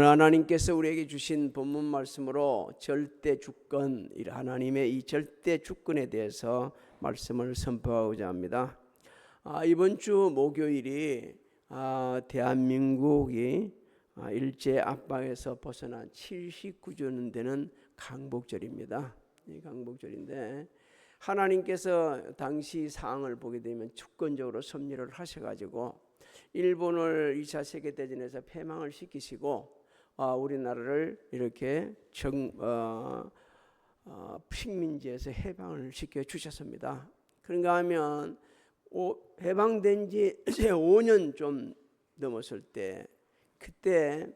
오늘 하나님께서 우리에게 주신 본문 말씀으로 절대 주권, 하나님의 이 절대 주권에 대해서 말씀을 선포하고자 합니다. 이번 주 목요일이 대한민국이 일제 압박에서 벗어난 79주년 되는 강복절입니다. 이 강복절인데 하나님께서 당시 상황을 보게 되면 주권적으로 섭리를 하셔가지고 일본을 2차 세계대전에서 패망을 시키시고 우리나라를 이렇게 식민지에서 해방을 시켜 주셨습니다. 그런가 하면 해방된 지 이제 5년 좀 넘었을 때 그때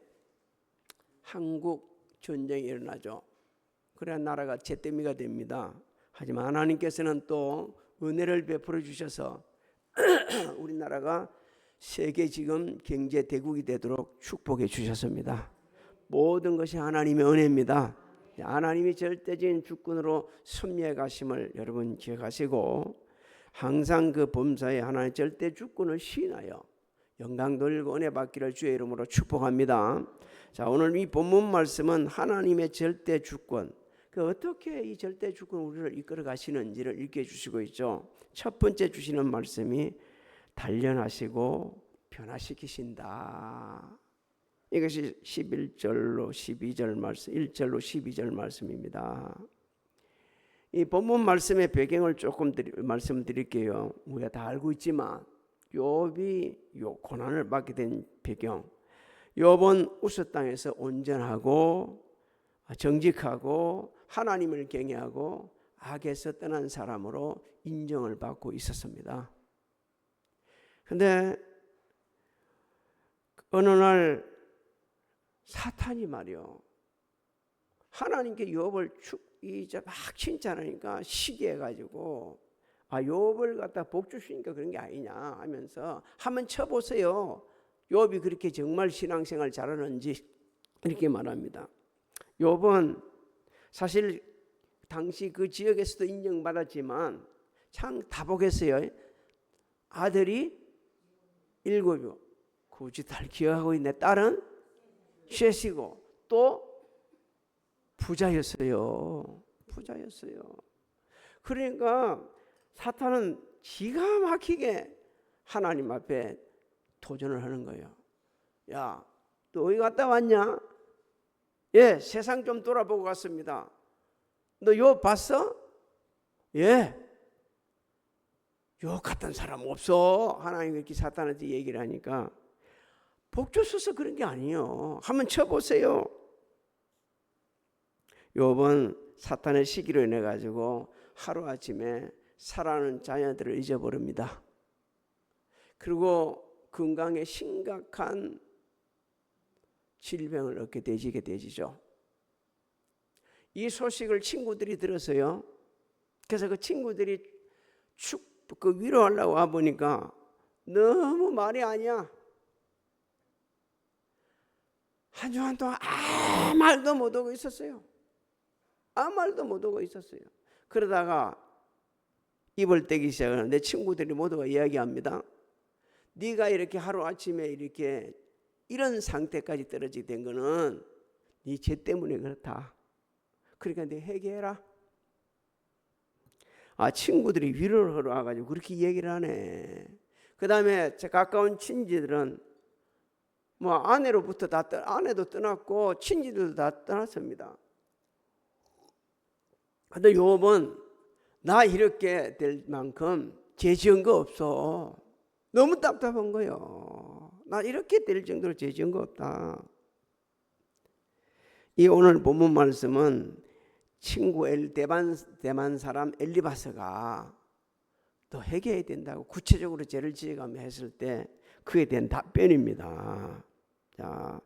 한국 전쟁이 일어나죠. 그래야 나라가 잿더미가 됩니다. 하지만 하나님께서는 또 은혜를 베풀어 주셔서 우리나라가 세계 지금 경제 대국이 되도록 축복해 주셨습니다. 모든 것이 하나님의 은혜입니다. 하나님이 절대적인 주권으로 섭리해 가심을 여러분 기억하시고 항상 그 범사에 하나님의 절대 주권을 시인하여 영광 돌리고 은혜 받기를 주의 이름으로 축복합니다. 자, 오늘 이 본문 말씀은 하나님의 절대 주권, 어떻게 이 절대 주권 우리를 이끌어 가시는지를 읽게 주시고 있죠. 첫 번째 주시는 말씀이 단련하시고 변화시키신다. 이것이 11절로 12절 말씀, 1절로 12절 말씀입니다. 이 본문 말씀의 배경을 조금 말씀드릴게요. 우리가 다 알고 있지만 욥이 고난을 받게 된 배경, 욥은 우스 땅에서 온전하고 정직하고 하나님을 경외하고 악에서 떠난 사람으로 인정을 받고 있었습니다. 그런데 어느 날 사탄이 말이요, 하나님께 욥을 막 칭찬하니까 시기해가지고 욥을 갖다 복 주시니까 그런 게 아니냐 하면서 한번 쳐보세요. 욥이 그렇게 정말 신앙생활 잘하는지 이렇게 말합니다. 욥은 사실 당시 그 지역에서도 인정받았지만 참 다복했어요. 아들이 7이요. 굳이 달 기억하고 있네. 딸은 셋이고 또 부자였어요. 그러니까 사탄은 기가 막히게 하나님 앞에 도전을 하는 거예요. 야, 너 어디 갔다 왔냐? 예, 세상 좀 돌아보고 갔습니다. 너 욥 봤어? 예. 욥 같은 사람 없어. 하나님 이렇게 사탄한테 얘기를 하니까 복 줬어서 그런 게 아니에요. 한번 쳐보세요. 욥은 사탄의 시기로 인해 가지고 하루아침에 사랑하는 자녀들을 잊어버립니다. 그리고 건강에 심각한 질병을 얻게 되지죠. 이 소식을 친구들이 들었어요. 그래서 그 친구들이 위로하려고 와보니까 너무 말이 아니야. 한 주간 동안 아무 말도 못하고 있었어요. 그러다가 입을 떼기 시작하는데 친구들이 모두가 이야기합니다. 네가 이렇게 하루아침에 이렇게 이런 상태까지 떨어지게 된 거는 네 죄 때문에 그렇다. 그러니까 네 회개해라. 친구들이 위로를 하러 와가지고 그렇게 얘기를 하네. 그 다음에 제 가까운 친지들은 아내로부터 아내도 떠났고 친지들도 다 떠났습니다. 근데 욥은 나 이렇게 될 만큼 죄 지은 거 없어. 너무 답답한 거예요. 나 이렇게 될 정도로 죄 지은 거 없다. 이 오늘 본문 말씀은 친구 대만 사람 엘리바스가 너 회개해야 된다고 구체적으로 죄를 지어가며 했을 때 그에 대한 답변입니다. 자,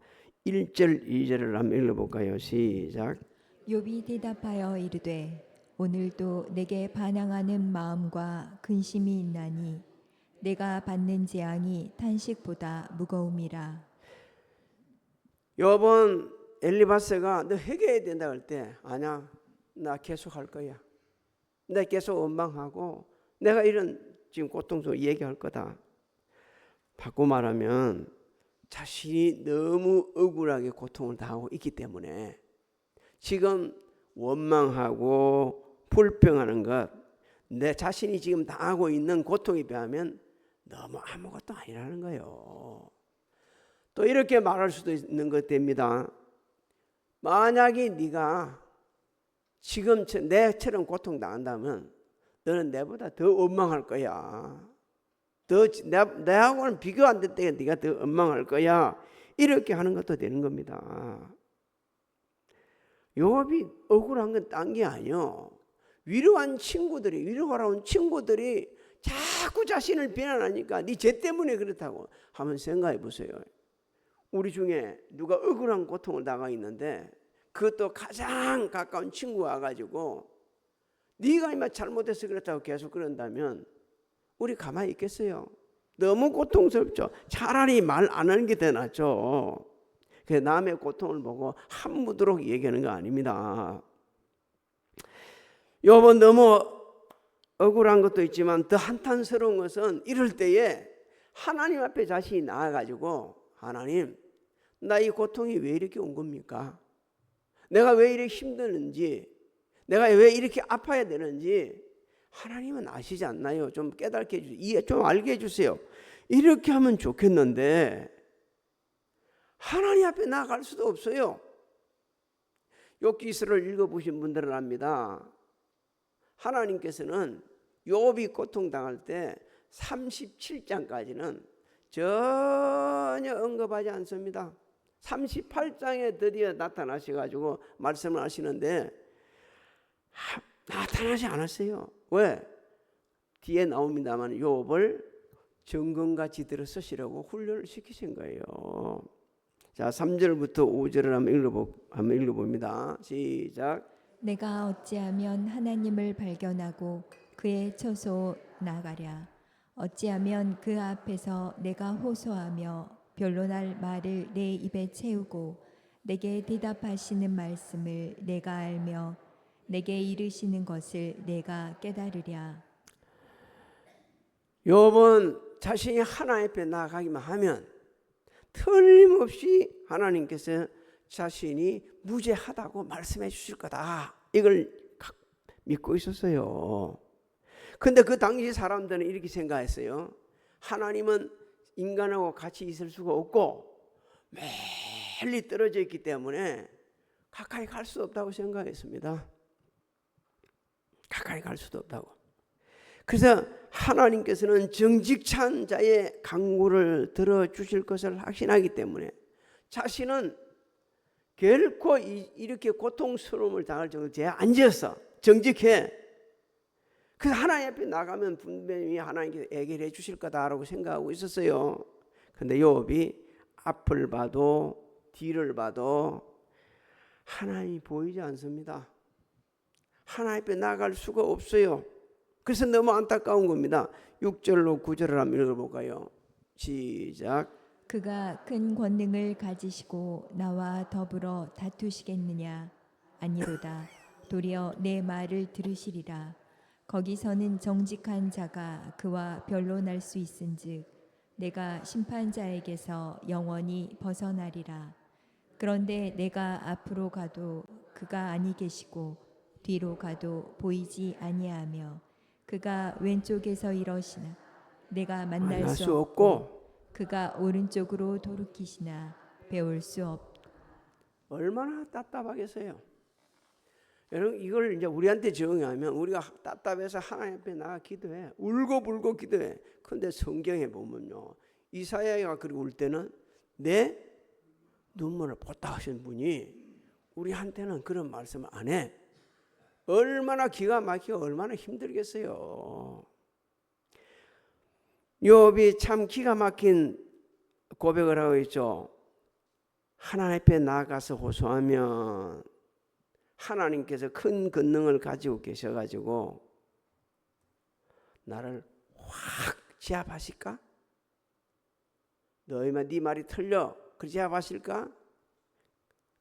1절 2절을 한번 읽어볼까요? 시작. 욥이 대답하여 이르되 오늘도 내게 반항하는 마음과 근심이 있나니 내가 받는 재앙이 탄식보다 무거움이라. 욥은 엘리바스가 너 회개해야 된다 할 때 아니야, 나 계속 할 거야. 나 계속 원망하고 내가 이런 지금 고통 속에 얘기할 거다. 바꿔 말하면 자신이 너무 억울하게 고통을 당하고 있기 때문에 지금 원망하고 불평하는 것, 내 자신이 지금 당하고 있는 고통에 비하면 너무 아무것도 아니라는 거예요. 또 이렇게 말할 수도 있는 것 됩니다. 만약에 네가 지금 내처럼 고통당한다면 너는 내보다 더 원망할 거야. 내하고는 비교 안 됐다가 네가 더 원망할 거야. 이렇게 하는 것도 되는 겁니다. 욥이 억울한 건 딴 게 아니요. 위로하러 온 친구들이 자꾸 자신을 비난하니까 네 죄 때문에 그렇다고 한번 생각해 보세요. 우리 중에 누가 억울한 고통을 당하고 있는데 그것도 가장 가까운 친구가 와가지고 네가 이마 잘못해서 그렇다고 계속 그런다면 우리 가만히 있겠어요? 너무 고통스럽죠. 차라리 말 안 하는 게 더 낫죠. 그래서 남의 고통을 보고 한무도록 얘기하는 거 아닙니다. 욥은 너무 억울한 것도 있지만 더 한탄스러운 것은 이럴 때에 하나님 앞에 자신이 나아가지고 하나님, 나 이 고통이 왜 이렇게 온 겁니까? 내가 왜 이렇게 힘드는지, 내가 왜 이렇게 아파야 되는지 하나님은 아시지 않나요? 좀 깨닫게 해주세요. 좀 알게 해주세요. 이렇게 하면 좋겠는데 하나님 앞에 나아갈 수도 없어요. 욥기서를 읽어보신 분들은 압니다. 하나님께서는 욥이 고통당할 때 37장까지는 전혀 언급하지 않습니다. 38장에 드디어 나타나셔가지고 말씀을 하시는데 나타나지 않았어요. 왜? 뒤에 나옵니다만 욥을 정금같이 들어 쓰시라고 훈련을 시키신 거예요. 자, 3절부터 5절을 한번 읽어봅니다. 시작. 내가 어찌하면 하나님을 발견하고 그의 처소 나가랴. 어찌하면 그 앞에서 내가 호소하며 변론할 말을 내 입에 채우고 내게 대답하시는 말씀을 내가 알며 내게 이르시는 것을 내가 깨달으랴. 욥은 자신이 하나님 앞에 나아가기만 하면 틀림없이 하나님께서 자신이 무죄하다고 말씀해 주실 거다. 이걸 믿고 있었어요. 근데 그 당시 사람들은 이렇게 생각했어요. 하나님은 인간하고 같이 있을 수가 없고 멀리 떨어져 있기 때문에 가까이 갈 수 없다고 생각했습니다. 가까이 갈 수도 없다고. 그래서 하나님께서는 정직한 자의 간구를 들어주실 것을 확신하기 때문에 자신은 결코 이렇게 고통스러움을 당할 정도로 죄 안 지었어. 정직해. 그래서 하나님 앞에 나가면 분명히 하나님께서 해결해 주실 거다라고 생각하고 있었어요. 그런데 욥이 앞을 봐도 뒤를 봐도 하나님이 보이지 않습니다. 하나님 앞에 나갈 수가 없어요. 그래서 너무 안타까운 겁니다. 6절로 9절을 한번 읽어볼까요? 시작. 그가 큰 권능을 가지시고 나와 더불어 다투시겠느냐? 아니로다. 도리어 내 말을 들으시리라. 거기서는 정직한 자가 그와 변론할 수 있은즉 내가 심판자에게서 영원히 벗어나리라. 그런데 내가 앞으로 가도 그가 아니 계시고 뒤로 가도 보이지 아니하며 그가 왼쪽에서 이러시나 내가 만날 수 없고 그가 오른쪽으로 돌이키시나 배울 수 없고. 얼마나 답답하겠어요. 여러분 이걸 이제 우리한테 적용하면 우리가 답답해서 하나님 앞에 나가 기도해. 울고불고 기도해. 그런데 성경에 보면요. 이사야가 그렇게 울 때는 내 눈물을 보다 하신 분이 우리한테는 그런 말씀을 안 해. 얼마나 기가 막히고 얼마나 힘들겠어요. 욥이 참 기가 막힌 고백을 하고 있죠. 하나님 앞에 나아가서 호소하면 하나님께서 큰 권능을 가지고 계셔가지고 나를 확 제압하실까? 너희만 네 말이 틀려. 그 제압하실까?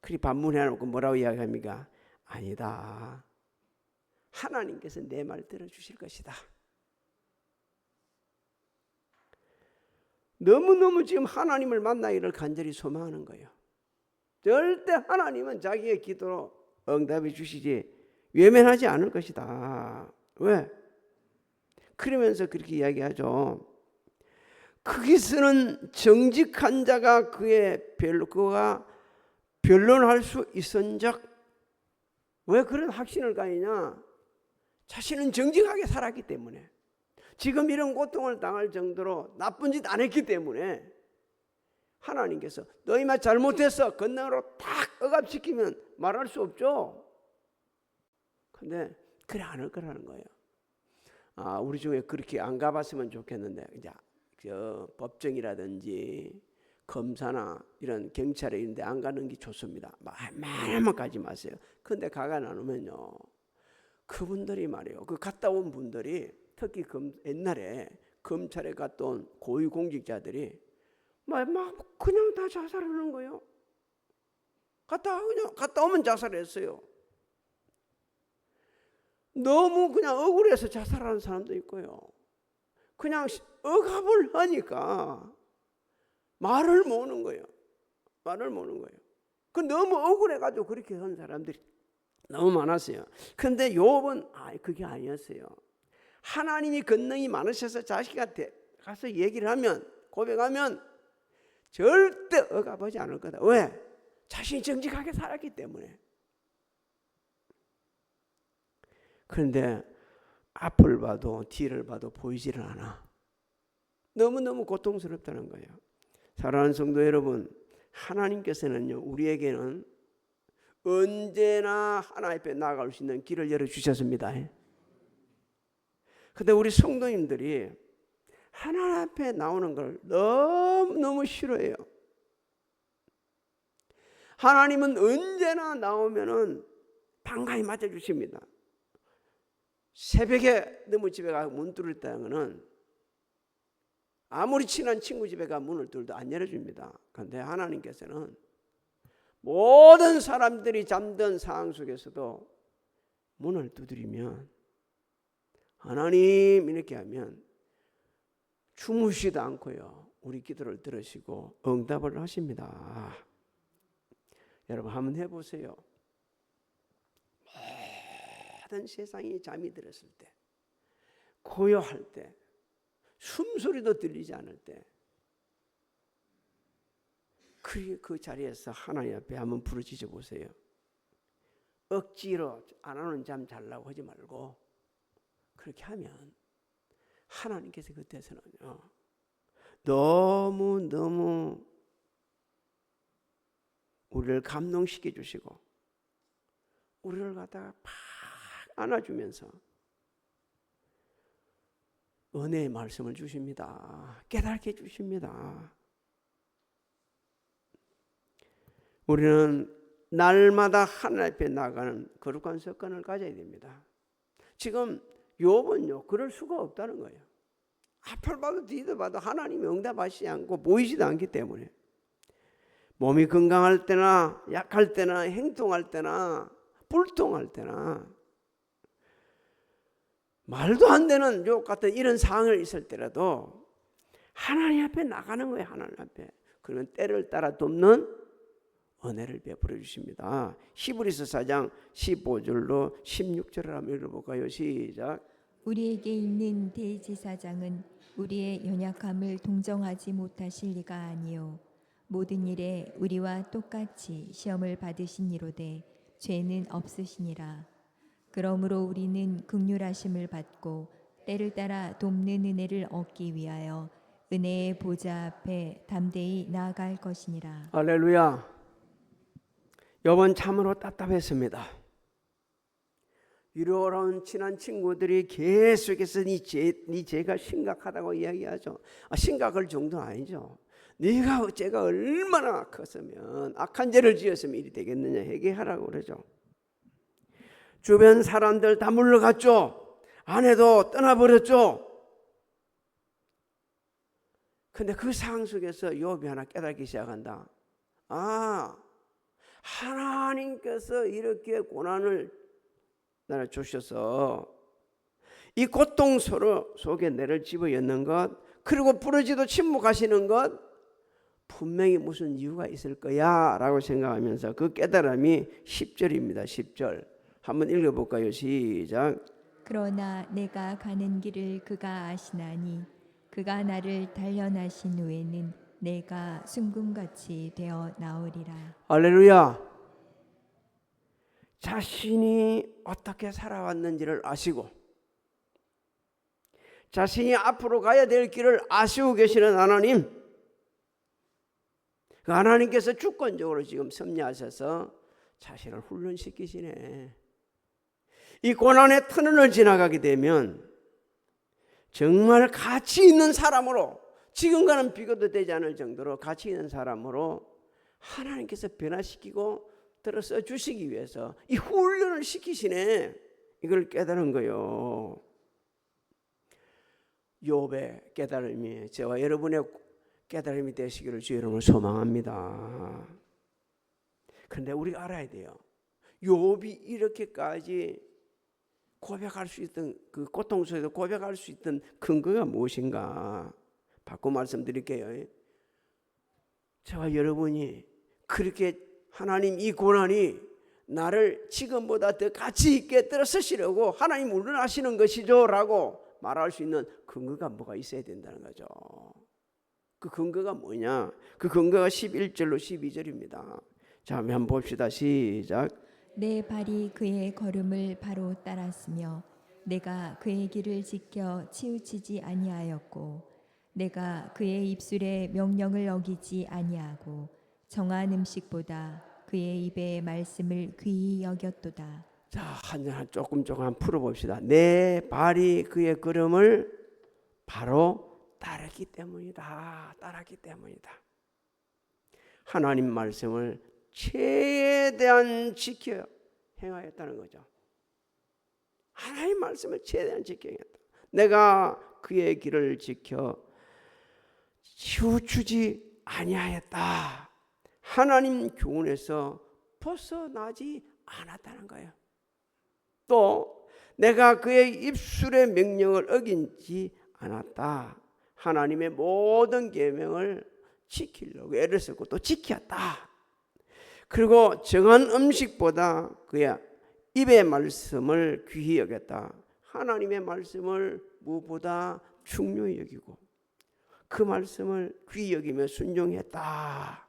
그리 반문해놓고 뭐라고 이야기합니까? 아니다. 하나님께서 내 말 들어주실 것이다. 너무너무 지금 하나님을 만나기를 간절히 소망하는 거예요. 절대 하나님은 자기의 기도로 응답해 주시지 외면하지 않을 것이다. 왜? 그러면서 그렇게 이야기하죠. 거기서는 정직한 자가 그가 변론할 수 있은즉. 왜 그런 확신을 가지냐? 자신은 정직하게 살았기 때문에, 지금 이런 고통을 당할 정도로 나쁜 짓 안 했기 때문에 하나님께서 너희만 잘못해서 건너로 탁 억압시키면 말할 수 없죠. 근데 그래 안 할 거라는 거예요. 우리 중에 그렇게 안 가봤으면 좋겠는데, 이제 법정이라든지 검사나 이런 경찰에 있는데 안 가는 게 좋습니다. 말만 가지 마세요. 근데 가가 나누면요, 그분들이 말이에요, 그 갔다 온 분들이 특히 옛날에 검찰에 갔다 온 고위공직자들이 막 그냥 다 자살하는 거예요. 갔다 오면 자살했어요. 너무 그냥 억울해서 자살하는 사람도 있고요. 그냥 억압을 하니까 말을 모으는 거예요. 그 너무 억울해가지고 그렇게 한 사람들이 너무 많았어요. 근데 욥은 그게 아니었어요. 하나님이 권능이 많으셔서 자식한테 가서 얘기를 하면, 고백하면 절대 억압하지 않을 거다. 왜? 자신이 정직하게 살았기 때문에. 그런데 앞을 봐도 뒤를 봐도 보이지를 않아. 너무너무 고통스럽다는 거예요. 사랑하는 성도 여러분, 하나님께서는요, 우리에게는 언제나 하나님 앞에 나아갈 수 있는 길을 열어주셨습니다. 근데 우리 성도님들이 하나님 앞에 나오는 걸 너무너무 싫어해요. 하나님은 언제나 나오면은 반가이 맞아주십니다. 새벽에 너무 집에 가서 문 뚫을 때는 아무리 친한 친구 집에 가 문을 뚫어도 안 열어줍니다. 그런데 하나님께서는 모든 사람들이 잠든 상황 속에서도 문을 두드리면, 하나님 이렇게 하면 주무시지도 않고요, 우리 기도를 들으시고 응답을 하십니다. 여러분 한번 해보세요. 모든 세상이 잠이 들었을 때, 고요할 때, 숨소리도 들리지 않을 때, 그 자리에서 하나님 앞에 한번 부르짖어 보세요. 억지로 안 하는 잠 잘라고 하지 말고 그렇게 하면 하나님께서 그때서는요, 너무 우리를 감동시켜 주시고 우리를 갖다가 팍 안아주면서 은혜의 말씀을 주십니다. 깨닫게 해주십니다. 우리는 날마다 하나님 앞에 나가는 거룩한 습관을 가져야 됩니다. 지금 욥은요, 그럴 수가 없다는 거예요. 앞을 봐도 뒤를 봐도 하나님이 응답하시지 않고 보이지도 않기 때문에, 몸이 건강할 때나 약할 때나 행동할 때나 불통할 때나 말도 안 되는 욥 같은 이런 상황을 있을 때라도 하나님 앞에 나가는 거예요. 하나님 앞에. 그러면 때를 따라 돕는 은혜를 베풀어 주십니다. 히브리서 4장 15절로 16절을 한번 읽어볼까요? 시작. 우리에게 있는 대제사장은 우리의 연약함을 동정하지 못하실 리가 아니요 모든 일에 우리와 똑같이 시험을 받으시니로되 죄는 없으시니라. 그러므로 우리는 긍휼하심을 받고 때를 따라 돕는 은혜를 얻기 위하여 은혜의 보좌 앞에 담대히 나아갈 것이니라. 할렐루야. 욥은 참으로 답답했습니다. 위로로운 친한 친구들이 계속해서 네 죄가 심각하다고 이야기하죠. 심각할 정도는 아니죠. 네가 죄가 얼마나 컸으면, 악한 죄를 지었으면 이리 되겠느냐, 회개하라고 그러죠. 주변 사람들 다 물러갔죠. 아내도 떠나버렸죠. 근데 그 상황 속에서 욥이 하나 깨닫기 시작한다. 하나님께서 이렇게 고난을 나를 주셔서 이 고통 속에 내를 집어넣는 것, 그리고 부르지도 침묵하시는 것 분명히 무슨 이유가 있을 거야 라고 생각하면서 그 깨달음이 10절입니다. 10절 한번 읽어볼까요? 시작. 그러나 내가 가는 길을 그가 아시나니 그가 나를 단련하신 후에는 내가 순금같이 되어 나오리라. 할렐루야. 자신이 어떻게 살아왔는지를 아시고 자신이 앞으로 가야 될 길을 아시고 계시는 하나님, 그 하나님께서 주권적으로 지금 섭리하셔서 자신을 훈련시키시네. 이 고난의 터널을 지나가게 되면 정말 가치 있는 사람으로, 지금과는 비교도 되지 않을 정도로 가치 있는 사람으로 하나님께서 변화시키고 들어서 주시기 위해서 이 훈련을 시키시네. 이걸 깨달은 거예요. 욥의 깨달음이 저와 여러분의 깨달음이 되시기를 주의 이름으로 소망합니다. 그런데 우리가 알아야 돼요. 욥이 이렇게까지 고백할 수 있던, 그 고통 속에서 고백할 수 있던 근거가 무엇인가? 바꿔 말씀드릴게요. 저와 여러분이 그렇게 하나님 이 고난이 나를 지금보다 더 가치 있게 들어서시려고 하나님 운운하시는 것이죠 라고 말할 수 있는 근거가 뭐가 있어야 된다는 거죠. 그 근거가 뭐냐? 그 근거가 11절로 12절입니다. 자, 한번 봅시다. 시작. 내 발이 그의 걸음을 바로 따랐으며 내가 그의 길을 지켜 치우치지 아니하였고 내가 그의 입술의 명령을 어기지 아니하고 정한 음식보다 그의 입의 말씀을 귀히 여겼도다. 자, 한 조금 풀어봅시다. 내 발이 그의 걸음을 바로 따랐기 때문이다. 따랐기 때문이다. 하나님 말씀을 최대한 지켜 행하였다는 거죠. 하나님 말씀을 최대한 지켜 행했다. 내가 그의 길을 지켜 치우치지 아니하였다. 하나님 교훈에서 벗어나지 않았다는 거예요. 또 내가 그의 입술의 명령을 어긴지 않았다. 하나님의 모든 계명을 지키려고 애를 쓰고 또 지켰다. 그리고 정한 음식보다 그의 입의 말씀을 귀히 여겼다. 하나님의 말씀을 무엇보다 중요히 여기고 그 말씀을 귀히 여기며 순종했다.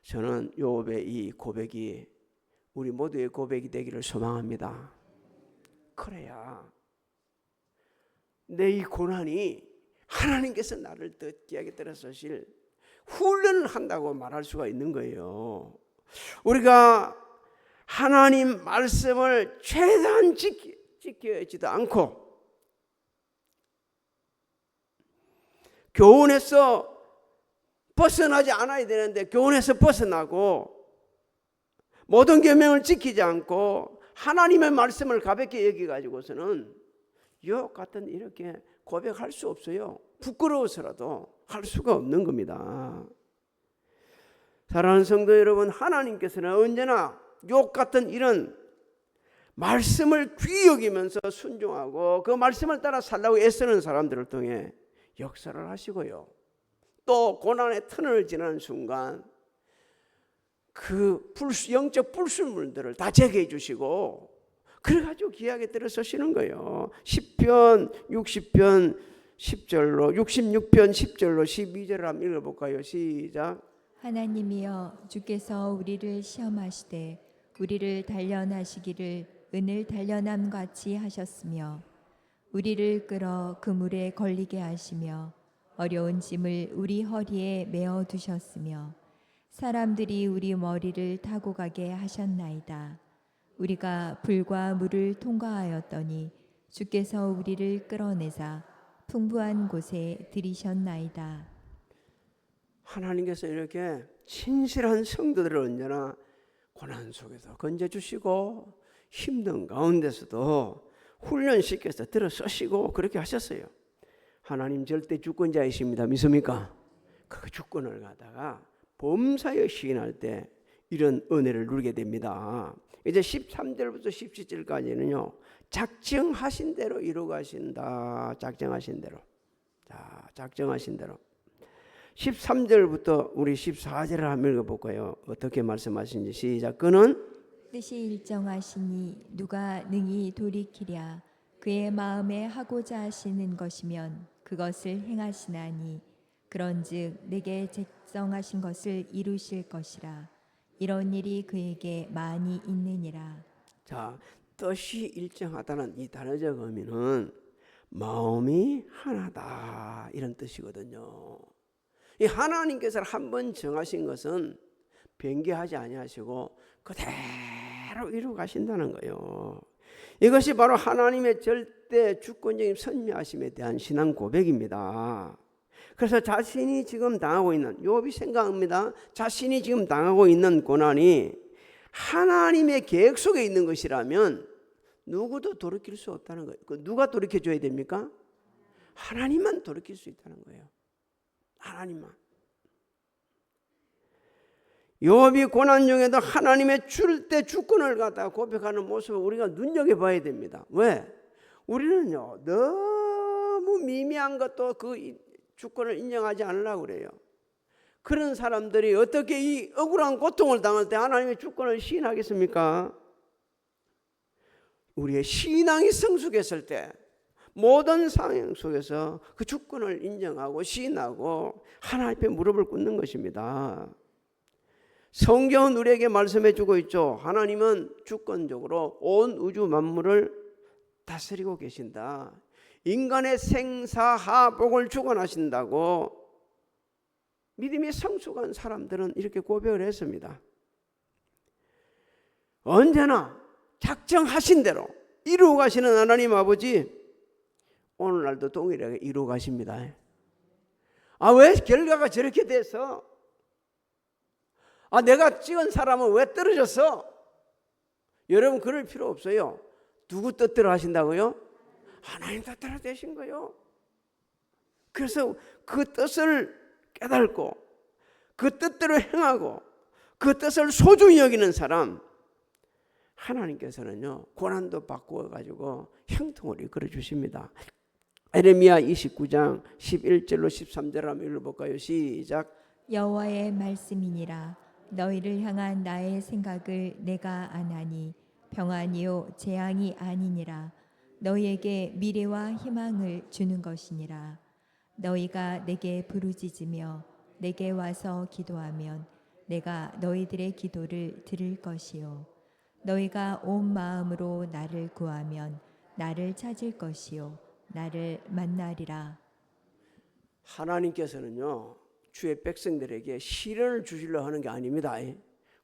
저는 욥의 이 고백이 우리 모두의 고백이 되기를 소망합니다. 그래야 내 이 고난이 하나님께서 나를 더 귀하게 들어서실 훈련을 한다고 말할 수가 있는 거예요. 우리가 하나님 말씀을 최대한 지켜야지도 않고 교훈에서 벗어나지 않아야 되는데 교훈에서 벗어나고 모든 계명을 지키지 않고 하나님의 말씀을 가볍게 여기가지고서는 욥 같은 이렇게 고백할 수 없어요. 부끄러워서라도 할 수가 없는 겁니다. 사랑하는 성도 여러분, 하나님께서는 언제나 욥 같은 이런 말씀을 귀히 여기면서 순종하고 그 말씀을 따라 살라고 애쓰는 사람들을 통해 역사를 하시고요. 또 고난의 터널을 지나는 순간 그 영적 불순물들을 다 제거해 주시고 그래가지고 귀하게 들어서시는 거예요. 10편 60편 10절로 66편 10절로 12절을 한번 읽어볼까요? 시작. 하나님이여 주께서 우리를 시험하시되 우리를 단련하시기를 은을 단련함 같이 하셨으며 우리를 끌어 그물에 걸리게 하시며 어려운 짐을 우리 허리에 메어 두셨으며 사람들이 우리 머리를 타고 가게 하셨나이다. 우리가 불과 물을 통과하였더니 주께서 우리를 끌어내사 풍부한 곳에 들이셨나이다. 하나님께서 이렇게 신실한 성도들을 언제나 고난 속에서 건져주시고 힘든 가운데서도 훈련시켜서 들어서시고 그렇게 하셨어요. 하나님 절대 주권자이십니다. 믿습니까? 그 주권을 가다가 범사에 시인할 때 이런 은혜를 누리게 됩니다. 이제 13절부터 17절까지는요. 작정하신 대로 이루어가신다. 작정하신 대로. 자, 자, 작정하신 대로. 13절부터 우리 14절을 한번 읽어볼까요? 어떻게 말씀하시는지. 시작. 그는 뜻이 일정하시니 누가 능히 돌이키랴. 그의 마음에 하고자 하시는 것이면 그것을 행하시나니 그런즉 내게 작정하신 것을 이루실 것이라. 이런 일이 그에게 많이 있느니라. 자, 뜻이 일정하다는 이 단어적 의미는 마음이 하나다 이런 뜻이거든요. 이 하나님께서 한번 정하신 것은 변개하지 아니하시고 그대로 이루어 가신다는 거예요. 이것이 바로 하나님의 절대 주권적인 선미하심에 대한 신앙 고백입니다. 그래서 자신이 지금 당하고 있는, 욥이 생각합니다. 자신이 지금 당하고 있는 고난이 하나님의 계획 속에 있는 것이라면 누구도 돌이킬 수 없다는 거예요. 누가 돌이켜줘야 됩니까? 하나님만 돌이킬 수 있다는 거예요. 하나님만. 욥이 고난 중에도 하나님의 절대 주권을 갖다가 고백하는 모습을 우리가 눈여겨봐야 됩니다. 왜? 우리는요 너무 미미한 것도 그 주권을 인정하지 않으려고 그래요. 그런 사람들이 어떻게 이 억울한 고통을 당할 때 하나님의 주권을 시인하겠습니까? 우리의 신앙이 성숙했을 때 모든 상황 속에서 그 주권을 인정하고 시인하고 하나님 앞에 무릎을 꿇는 것입니다. 성경은 우리에게 말씀해 주고 있죠. 하나님은 주권적으로 온 우주 만물을 다스리고 계신다. 인간의 생사하복을 주관하신다고 믿음이 성숙한 사람들은 이렇게 고백을 했습니다. 언제나 작정하신 대로 이루어 가시는 하나님 아버지 오늘날도 동일하게 이루어 가십니다. 왜 결과가 저렇게 돼서 내가 찍은 사람은 왜 떨어졌어? 여러분 그럴 필요 없어요. 누구 뜻대로 하신다고요? 하나님 뜻대로 되신 거예요. 그래서 그 뜻을 깨닫고 그 뜻대로 행하고 그 뜻을 소중히 여기는 사람 하나님께서는요 고난도 바꾸어 가지고 형통을 이끌어 주십니다. 에레미야 29장 11절로 13절 한번 읽어볼까요? 시작. 여호와의 말씀이니라. 너희를 향한 나의 생각을 내가 아나니 평안이요 재앙이 아니니라. 너희에게 미래와 희망을 주는 것이니라. 너희가 내게 부르짖으며 내게 와서 기도하면 내가 너희들의 기도를 들을 것이요 너희가 온 마음으로 나를 구하면 나를 찾을 것이요 나를 만나리라. 하나님께서는요 주의 백성들에게 시련을 주시려 하는 게 아닙니다.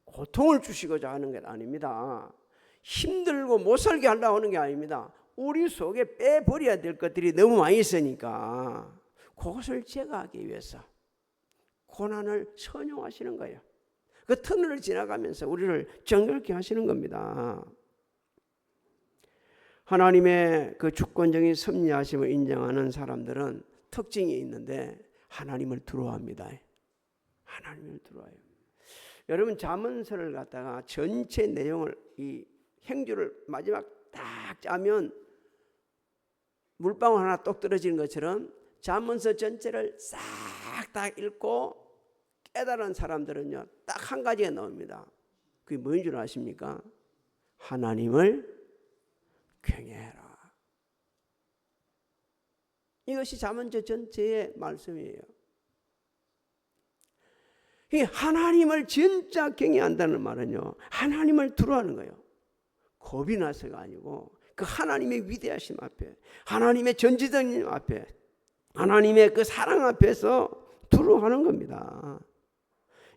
고통을 주시고자 하는 게 아닙니다. 힘들고 못 살게 하려고 하는 게 아닙니다. 우리 속에 빼버려야 될 것들이 너무 많이 있으니까 그것을 제거하기 위해서 고난을 선용하시는 거예요. 그 터널을 지나가면서 우리를 정결케 하시는 겁니다. 하나님의 그 주권적인 섭리하심을 인정하는 사람들은 특징이 있는데 하나님을 두려워합니다. 하나님을 두려워해요. 여러분 잠언서를 갖다가 전체 내용을 이 행주를 마지막 딱 짜면 물방울 하나 똑 떨어지는 것처럼 잠언서 전체를 싹 다 읽고 깨달은 사람들은요 딱 한 가지가 나옵니다. 그게 뭐인 줄 아십니까? 하나님을 경외해라. 이것이 잠언서 전체의 말씀이에요. 이 하나님을 진짜 경외한다는 말은요 하나님을 두려워하는 거예요. 겁이 나서가 아니고 그 하나님의 위대하심 앞에 하나님의 전지적인 앞에 하나님의 그 사랑 앞에서 두려워하는 겁니다.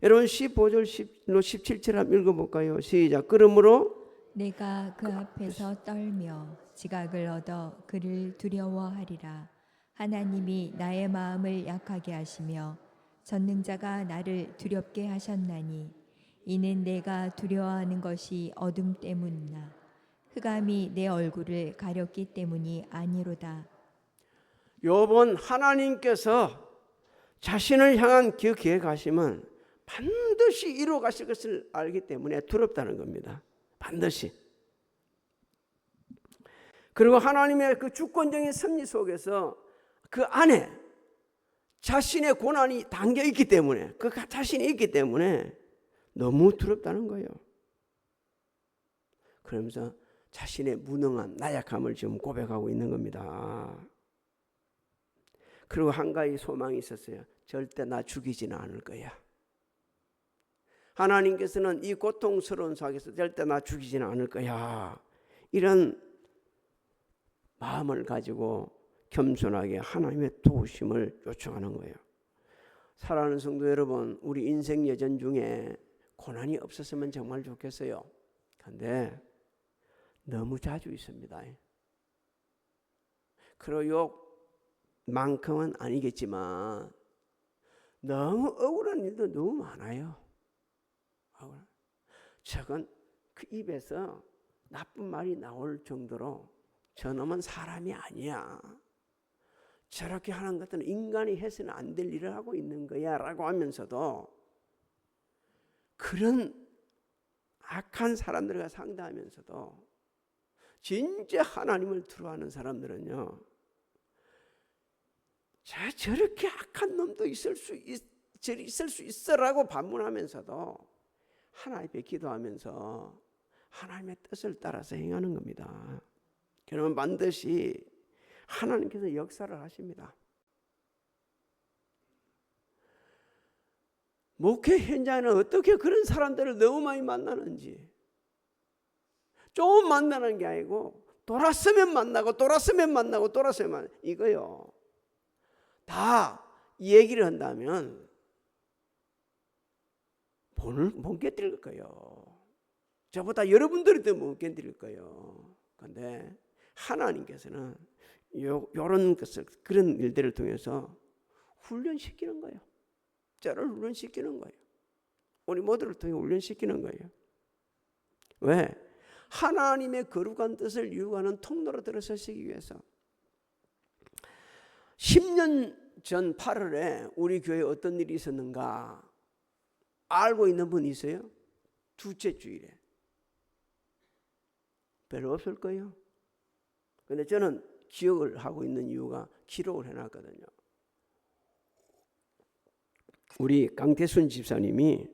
여러분 15절 17절 한번 읽어볼까요? 시작. 그러므로 내가 그 앞에서 떨며 지각을 얻어 그를 두려워하리라. 하나님이 나의 마음을 약하게 하시며 전능자가 나를 두렵게 하셨나니 이는 내가 두려워하는 것이 어둠 때문이나 흑암이 내 얼굴을 가렸기 때문이 아니로다. 욥은 하나님께서 자신을 향한 그 계획하심은 반드시 이루어 가실 것을 알기 때문에 두렵다는 겁니다. 반드시. 그리고 하나님의 그 주권적인 섭리 속에서 그 안에 자신의 고난이 담겨 있기 때문에, 그 자신이 있기 때문에 너무 두렵다는 거예요. 그러면서 자신의 무능한 나약함을 지금 고백하고 있는 겁니다. 그리고 한 가지 소망이 있었어요. 절대 나 죽이지는 않을 거야. 하나님께서는 이 고통스러운 속에서 절대 나 죽이지는 않을 거야. 이런 마음을 가지고 겸손하게 하나님의 도우심을 요청하는 거예요. 사랑하는 성도 여러분, 우리 인생 여정 중에 고난이 없었으면 정말 좋겠어요. 그런데 너무 자주 있습니다. 그리고 욕만큼은 아니겠지만 너무 억울한 일도 너무 많아요. 저건 그 입에서 나쁜 말이 나올 정도로 저놈은 사람이 아니야. 저렇게 하는 것들은 인간이 해서는 안 될 일을 하고 있는 거야 라고 하면서도 그런 악한 사람들과 상대하면서도 진짜 하나님을 두려워하는 사람들은요, 저렇게 악한 놈도 있을 수 있어라고 반문하면서도 하나님 앞에 기도하면서 하나님의 뜻을 따라서 행하는 겁니다. 그러면 반드시 하나님께서 역사를 하십니다. 목회 현장에는 어떻게 그런 사람들을 너무 많이 만나는지, 조금 만나는 게 아니고 돌았으면 만나고 이거요. 다 얘기를 한다면 못 견딜 거예요. 저보다 여러분들이 더 못 견딜 거예요. 그런데 하나님께서는 이런 것을, 그런 일들을 통해서 훈련시키는 거예요. 저를 훈련시키는 거예요. 우리 모두를 통해 훈련시키는 거예요. 왜? 하나님의 거룩한 뜻을 유혹하는 통로로 들어서시기 위해서. 10년 전 8월에 우리 교회에 어떤 일이 있었는가 알고 있는 분 있어요? 둘째 주일에. 별로 없을 거예요. 그런데 저는 기억을 하고 있는 이유가 기록을 해놨거든요. 우리 강태순 집사님이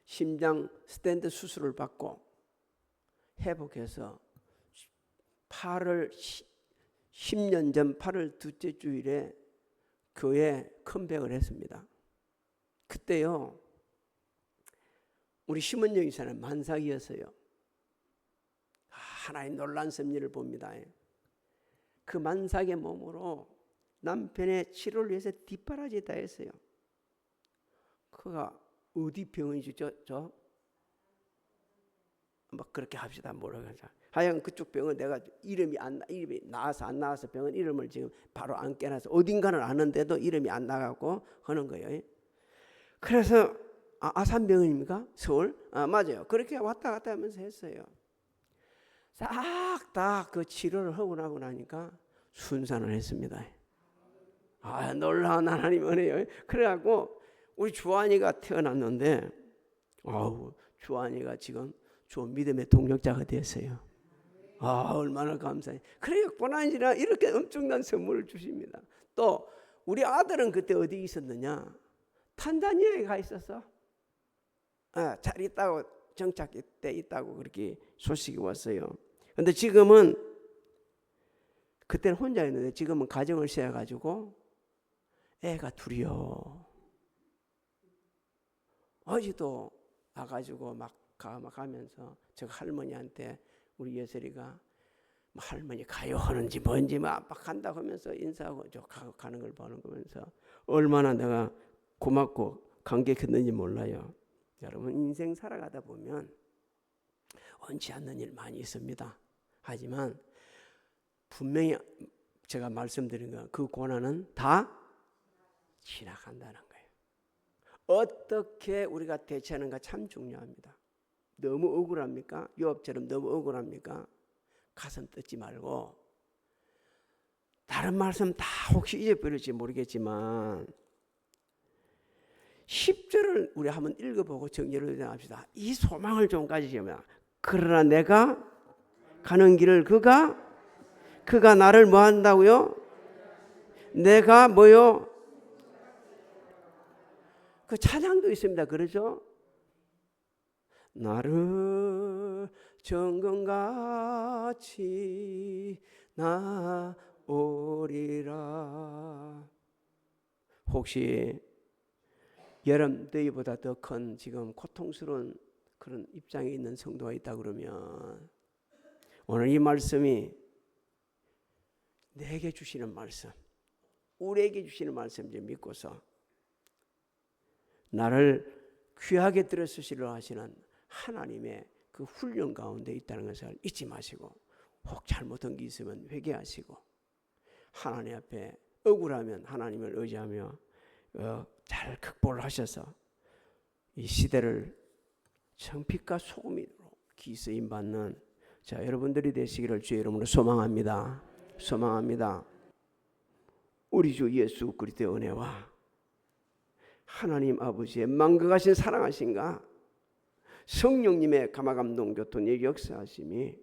심장 스텐트 수술을 받고 회복해서 8월 10년 전 8월 둘째 주일에 교회에 컴백을 했습니다. 그때요, 우리 심은영 이사는 만삭이었어요. 하나님 놀라운 섭리를 봅니다. 그 만삭의 몸으로 남편의 치료를 위해서 뒷바라지 다 했어요. 그가 어디 병원이죠? 저? 막 그렇게 합시다. 모르겠어요. 하여간 그쪽 병원 내가 이름이 나와서 안 나와서 병원 이름을 지금 바로 안 깨놔서 어딘가는 아는데도 이름이 안 나가고 하는 거예요. 그래서 아산병원입니까? 서울? 맞아요. 그렇게 왔다 갔다 하면서 했어요. 싹 다 그 치료를 하고 나고 나니까 순산을 했습니다. 놀라운 하나님 은혜요. 그래갖고 우리 주한이가 태어났는데, 주한이가 지금 좋은 믿음의 동력자가 됐어요. 얼마나 감사해요. 그래요. 고난이나 이렇게 엄청난 선물을 주십니다. 또 우리 아들은 그때 어디 있었느냐? 탄자니아에 가 있었어. 잘 있다고, 정착 때 있다고 그렇게 소식이 왔어요. 근데 지금은, 그때는 혼자 있는데 지금은 가정을 세워가지고 애가 둘이요. 어제도 와가지고 막 가면서 저 할머니한테 우리 예슬이가 할머니 가요 하는지 뭔지 막 간다고 하면서 인사하고 저 가는 걸 보는 거면서 얼마나 내가 고맙고 감격했는지 몰라요. 여러분, 인생 살아가다 보면 원치 않는 일 많이 있습니다. 하지만 분명히 제가 말씀드린 거, 그 고난은 다 지나간다는 거예요. 어떻게 우리가 대처하는가 참 중요합니다. 너무 억울합니까? 요업처럼 너무 억울합니까? 가슴 뜯지 말고, 다른 말씀 다 혹시 잊어버릴지 모르겠지만 10절을 우리 한번 읽어보고 정리를 합시다. 이 소망을 좀 가지시면, 그러나 내가 가는 길을 그가 나를 뭐 한다고요? 내가 뭐요? 그 찬양도 있습니다. 그러죠? 나를 정금같이 나오리라. 혹시 여름 더위보다 더 큰 지금 고통스러운 그런 입장에 있는 성도가 있다 그러면 오늘 이 말씀이 내게 주시는 말씀, 우리에게 주시는 말씀 좀 믿고서 나를 귀하게 들어쓰시려 하시는 하나님의 그 훈련 가운데 있다는 것을 잊지 마시고, 혹 잘못한 게 있으면 회개하시고, 하나님 앞에 억울하면 하나님을 의지하며 잘 극복을 하셔서 이 시대를 정빛과 소금으로 기쓰임 받는 자 여러분들이 되시기를 주의 이름으로 소망합니다. 소망합니다. 우리 주 예수 그리스도의 은혜와 하나님 아버지의 만극하신 사랑하신가 성령님의 감화감동 교통의 역사하심이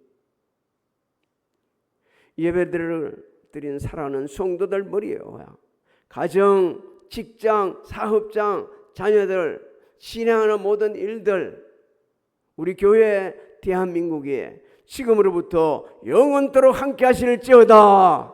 예배들을 드린 사랑하는 성도들 머리에 오야 가정, 직장, 사업장, 자녀들, 진행하는 모든 일들, 우리 교회 대한민국에 지금으로부터 영원토록 함께 하실지어다.